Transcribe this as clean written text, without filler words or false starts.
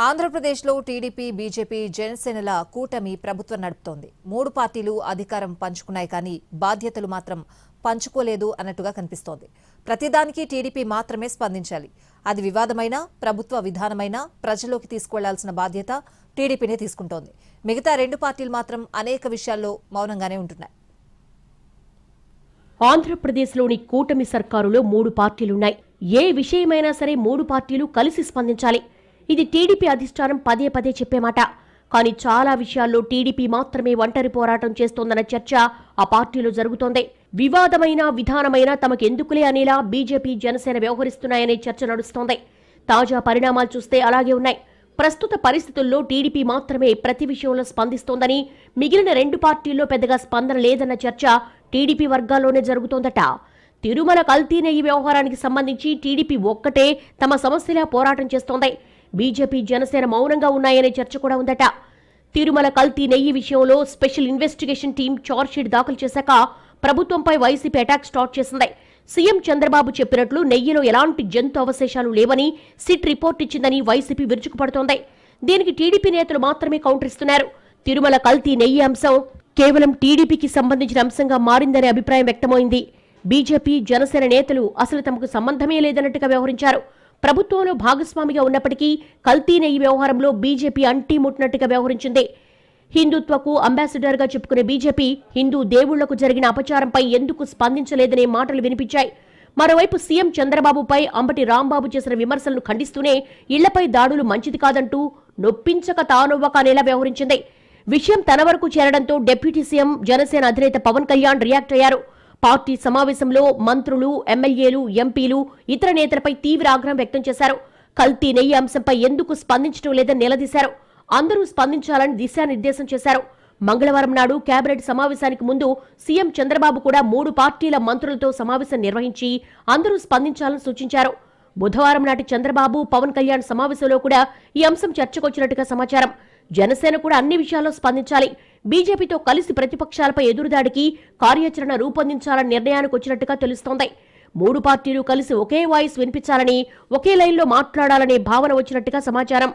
ఆంధ్రప్రదేశ్లో TDP, BJP, జనసేనల కూటమి ప్రభుత్వం నడుపుతోంది. 3 పార్టీలు అధికారం పంచుకున్నాయి కానీ బాధ్యతలు మాత్రం పంచుకోలేదు అన్నట్టుగా కనిపిస్తోంది. ప్రతిదానికి టీడీపీ మాత్రమే స్పందించాలి. అది వివాదమైన, ప్రభుత్వ విధానమైన ప్రజల్లోకి తీసుకువెళ్లాల్సిన బాధ్యత టీడీపీనే తీసుకుంటోంది. మిగతా 2 పార్టీలు మాత్రం అనేక విషయాల్లో మౌనంగానే ఉంటున్నాయి. ఆంధ్రప్రదేశ్లోని కూటమి సర్కారులో 3 పార్టీలున్నాయి. ఏ విషయమైనా సరే 3 పార్టీలు కలిసి స్పందించాలి. ఇది టీడీపీ అధిష్టానం పదే పదే చెప్పే మాట. కానీ చాలా విషయాల్లో టీడీపీ మాత్రమే ఒంటరి పోరాటం చేస్తోందన్న చర్చ ఆ పార్టీలో జరుగుతోంది. వివాదమైన, విధానమైన తమకెందుకులే అనేలా బీజేపీ, జనసేన వ్యవహరిస్తున్నాయనే చర్చ నడుస్తోంది. తాజా పరిణామాలు చూస్తే అలాగే ఉన్నాయి. ప్రస్తుత పరిస్థితుల్లో టీడీపీ మాత్రమే ప్రతి విషయంలో స్పందిస్తోందని, మిగిలిన 2 పార్టీల్లో పెద్దగా స్పందన లేదన్న చర్చ టీడీపీ వర్గాల్లోనే జరుగుతోందట. తిరుమల కల్తీ నెయ్యి వ్యవహారానికి సంబంధించి టీడీపీ ఒక్కటే తమ సమస్యలా పోరాటం చేస్తోంది. బీజేపీ, జనసేన మౌనంగా ఉన్నాయనే చర్చ కూడా ఉందట. తిరుమల కల్తీ నెయ్యి విషయంలో స్పెషల్ ఇన్వెస్టిగేషన్ టీం చార్జ్షీట్ దాఖలు చేశాక ప్రభుత్వంపై వైసీపీ అటాక్ స్టార్ట్ చేసింది. సీఎం చంద్రబాబు చెప్పినట్లు నెయ్యిలో ఎలాంటి జంతు అవశేషాలు లేవని సిట్ రిపోర్ట్ ఇచ్చిందని వైసీపీ విరుచుకుపడుతోంది. దీనికి టీడీపీ నేతలు మాత్రమే కౌంటర్ ఇస్తున్నారు. తిరుమల కల్తీ నెయ్యి అంశం కేవలం టీడీపీకి సంబంధించిన అంశంగా మారిందనే అభిప్రాయం వ్యక్తమైంది. బీజేపీ, జనసేన నేతలు అసలు తమకు సంబంధమే లేదన్నట్టుగా వ్యవహరించారు. ప్రభుత్వంలో భాగస్వామిగా ఉన్నప్పటికీ కల్తీ నెయ్యి వ్యవహారంలో బీజేపీ అంటీ ముట్టినట్టుగా వ్యవహరించింది. హిందుత్వకు అంబాసిడర్గా చెప్పుకునే బీజేపీ హిందూ దేవుళ్లకు జరిగిన అపచారంపై ఎందుకు స్పందించలేదనే మాటలు వినిపించాయి. మరోవైపు సీఎం చంద్రబాబుపై అంబటి రాంబాబు చేసిన విమర్శలను ఖండిస్తూనే ఇళ్లపై దాడులు మంచిది కాదంటూ నొప్పించక తానొవ్వక అనేలా వ్యవహరించింది. విషయం తన వరకు చేరడంతో డిప్యూటీ సీఎం, జనసేన అధినేత పవన్ కళ్యాణ్ రియాక్ట్ అయ్యారు. పార్టీ సమావేశంలో మంత్రులు, ఎమ్మెల్యేలు, ఎంపీలు, ఇతర నేతలపై తీవ్ర ఆగ్రహం వ్యక్తం చేశారు. కల్తీ నెయ్యి అంశంపై ఎందుకు స్పందించడం లేదని నిలదీశారు. అందరూ స్పందించాలని దిశానిర్దేశం చేశారు. మంగళవారం నాడు కేబినెట్ సమావేశానికి ముందు సీఎం చంద్రబాబు కూడా 3 పార్టీల మంత్రులతో సమావేశం నిర్వహించి అందరూ స్పందించాలని సూచించారు. బుధవారం నాటి చంద్రబాబు, పవన్ కళ్యాణ్ సమావేశంలో కూడా ఈ అంశం చర్చకొచ్చినట్టుగా సమాచారం. జనసేన కూడా అన్ని విషయాల్లో స్పందించాలి, బీజేపీతో కలిసి ప్రతిపక్షాలపై ఎదురుదాడికి కార్యాచరణ రూపొందించాలని నిర్ణయానికి వచ్చినట్టుగా తెలుస్తోంది. 3 పార్టీలు కలిసి ఒకే వాయిస్ వినిపించాలని, ఒకే లైన్లో మాట్లాడాలనే భావన వచ్చినట్టుగా సమాచారం.